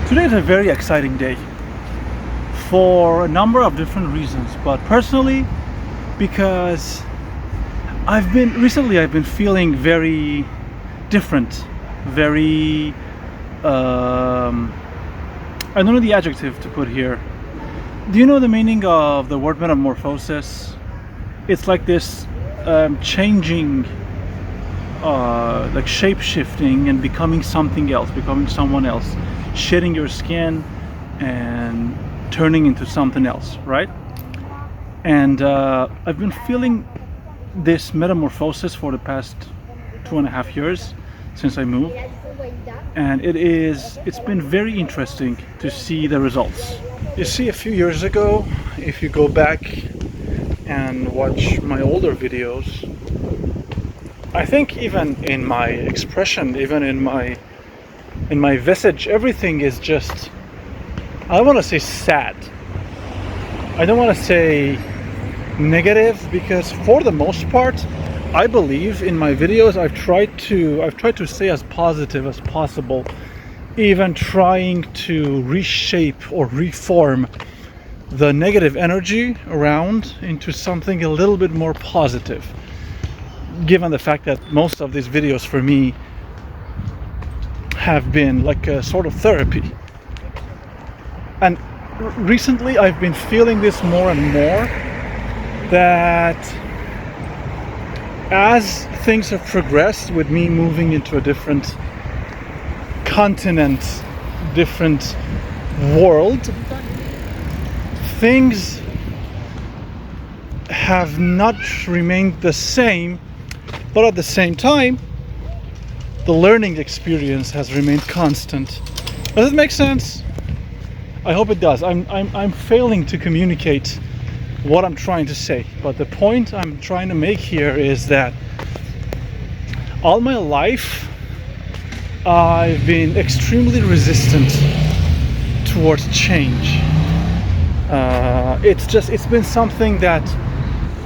Today is a very exciting day for a number of different reasons, but personally because I've been feeling very different, very I don't know the adjective to put here. Do you know the meaning of the word metamorphosis? It's like this changing, like shape shifting and becoming something else, becoming someone else, shedding your skin and turning into something else, right? And I've been feeling this metamorphosis for the past 2.5 years since I moved, and it's been very interesting to see the results. You see, a few years ago, if you go back and watch my older videos, I think even in my expression, even in my visage, everything is just, I don't want to say sad, I don't want to say negative, because for the most part I believe in my videos I've tried to stay as positive as possible, even trying to reshape or reform the negative energy around into something a little bit more positive, given the fact that most of these videos for me have been like a sort of therapy. And recently I've been feeling this more and more, that as things have progressed with me moving into a different continent, different world, things have not remained the same, but at the same time the learning experience has remained constant. Does it make sense? I hope it does. I'm failing to communicate what I'm trying to say, but the point I'm trying to make here is that all my life I've been extremely resistant towards change. It's been something that,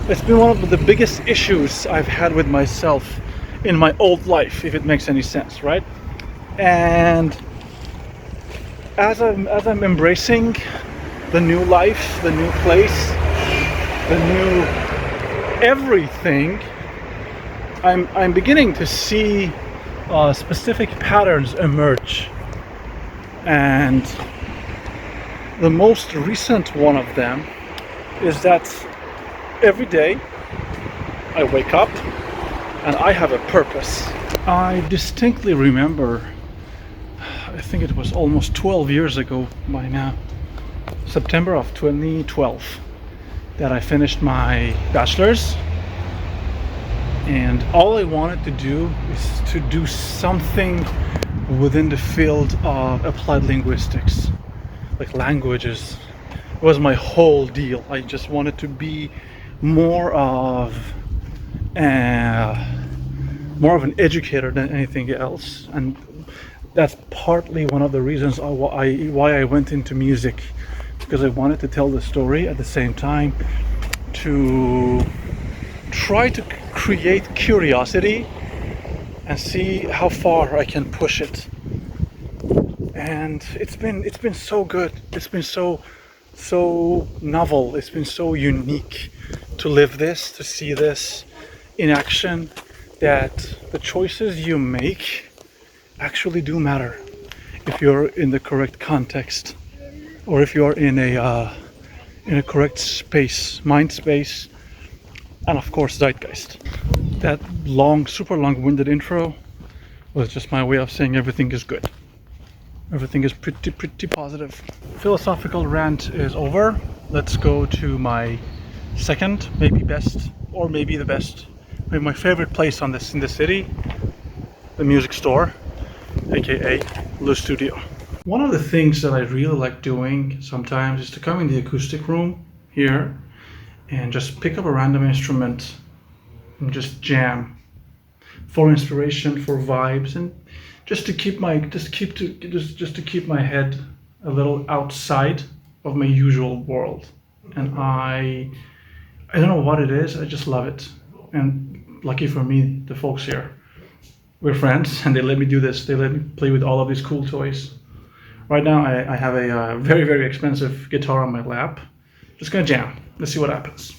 it's been one of the biggest issues I've had with myself in my old life, if it makes any sense, right? And as I'm embracing the new life, the new place, the new everything, I'm beginning to see specific patterns emerge. And the most recent one of them is that every day I wake up and I have a purpose. I distinctly remember, I think it was almost 12 years ago by now, September of 2012, that I finished my bachelor's, and all I wanted to do is to do something within the field of applied linguistics, like languages. It was my whole deal. I just wanted to be more of an educator than anything else, and that's partly one of the reasons why I went into music, because I wanted to tell the story at the same time, to try to create curiosity and see how far I can push it. And it's been so good. It's been so novel. It's been so unique to live this, to see this in action, that the choices you make actually do matter if you're in the correct context, or if you're in a correct space, mind space, and of course zeitgeist. That super long-winded intro was just my way of saying everything is good. Everything is pretty positive. Philosophical rant is over. Let's go to my second, maybe best, or maybe the best, maybe my favorite place in the city, the music store, aka Le Studio. One of the things that I really like doing sometimes is to come in the acoustic room here and just pick up a random instrument and just jam for inspiration, for vibes, and just to keep my head a little outside of my usual world. And I don't know what it is, I just love it. And lucky for me, the folks here, we're friends, and they let me do this. They let me play with all of these cool toys. Right now I have a very, very expensive guitar on my lap. Just gonna jam. Let's see what happens.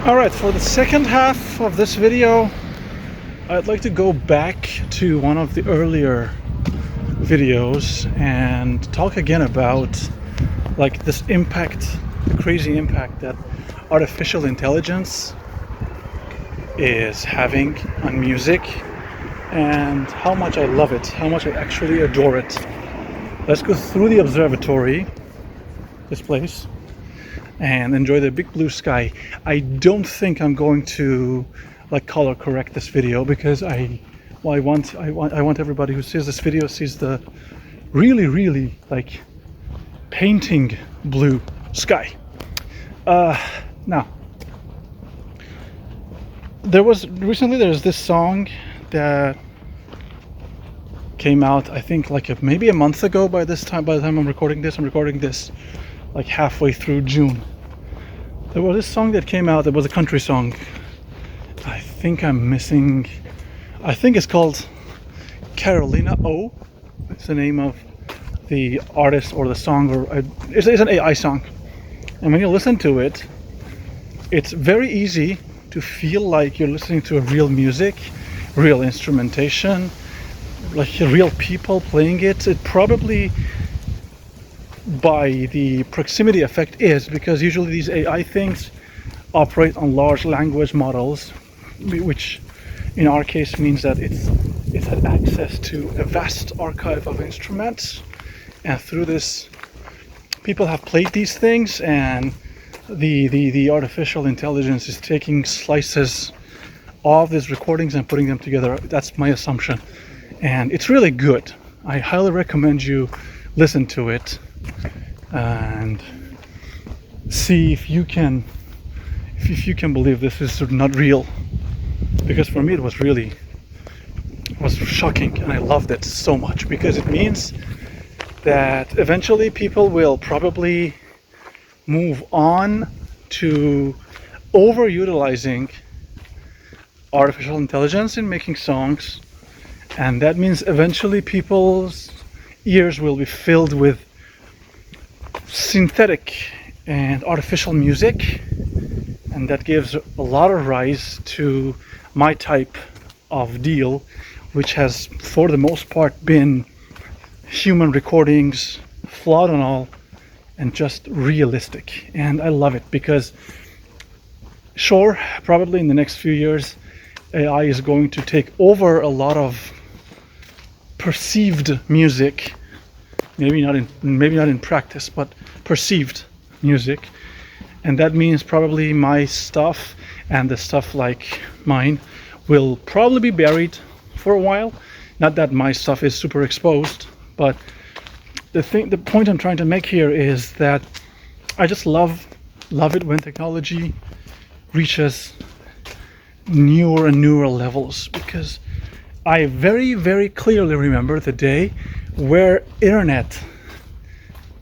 Alright, for the second half of this video, I'd like to go back to one of the earlier videos and talk again about like this impact, the crazy impact that artificial intelligence is having on music and how much I love it, how much I actually adore it. Let's go through the observatory, this place, and enjoy the big blue sky. I don't think I'm going to like color correct this video because I want everybody who sees this video sees the really like painting blue sky. Now there's this song that came out, I think like maybe a month ago by the time I'm recording this like halfway through June. There was this song that came out that was a country song. I think it's called Carolina O. It's the name of the artist or the song, or it's an AI song. And when you listen to it, it's very easy to feel like you're listening to a real music, real instrumentation, like real people playing it. It probably, by the proximity effect, is because usually these AI things operate on large language models, which in our case means that it's had access to a vast archive of instruments, and through this people have played these things, and the artificial intelligence is taking slices of these recordings and putting them together. That's my assumption, and it's really good. I highly recommend you listen to it and see if you can believe this is not real, because for me it was shocking, and I loved it so much because it means that eventually people will probably move on to overutilizing artificial intelligence in making songs, and that means eventually people's ears will be filled with synthetic and artificial music, and that gives a lot of rise to my type of deal, which has for the most part been human recordings, flawed and all, and just realistic. And I love it because sure, probably in the next few years AI is going to take over a lot of perceived music, maybe not in practice, but perceived music, and that means probably my stuff and the stuff like mine will probably be buried for a while. Not that my stuff is super exposed, but the point I'm trying to make here is that I just love it when technology reaches newer and newer levels, because I very, very clearly remember the day where internet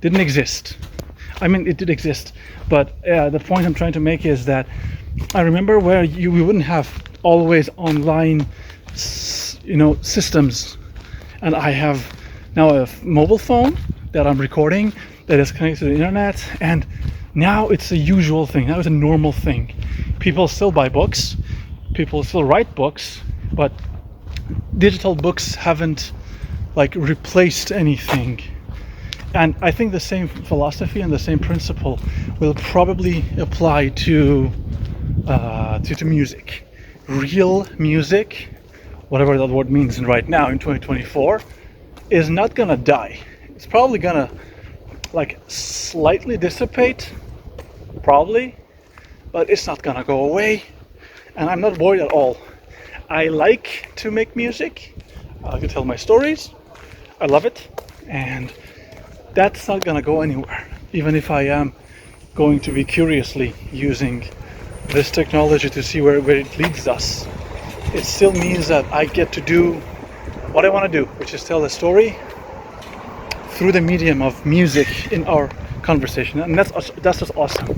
didn't exist. I mean, it did exist, but the point I'm trying to make is that I remember where we wouldn't have always online, systems, and I have now a mobile phone that I'm recording that is connected to the internet, and now it's a usual thing. Now it's a normal thing. People still buy books, people still write books, but digital books haven't replaced anything. And I think the same philosophy and the same principle will probably apply to music. Real music, whatever that word means right now in 2024, is not gonna die. It's probably gonna slightly dissipate, probably, but it's not gonna go away. And I'm not worried at all. I like to make music. I like to tell my stories. I love it, and that's not gonna go anywhere, even if I am going to be curiously using this technology to see where it leads us. It still means that I get to do what I want to do, which is tell a story through the medium of music in our conversation, and that's just awesome.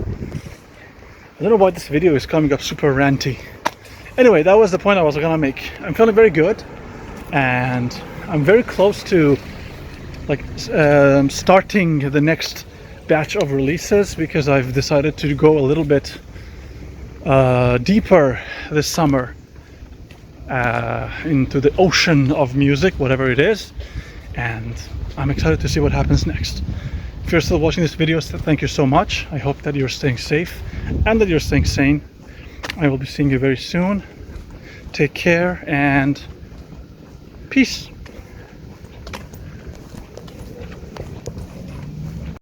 I don't know why this video is coming up super ranty. Anyway, that was the point I was gonna make. I'm feeling very good, and I'm very close to starting the next batch of releases, because I've decided to go a little bit deeper this summer into the ocean of music, whatever it is, and I'm excited to see what happens next. If you're still watching this video, thank you so much. I hope that you're staying safe and that you're staying sane. I will be seeing you very soon. Take care and peace.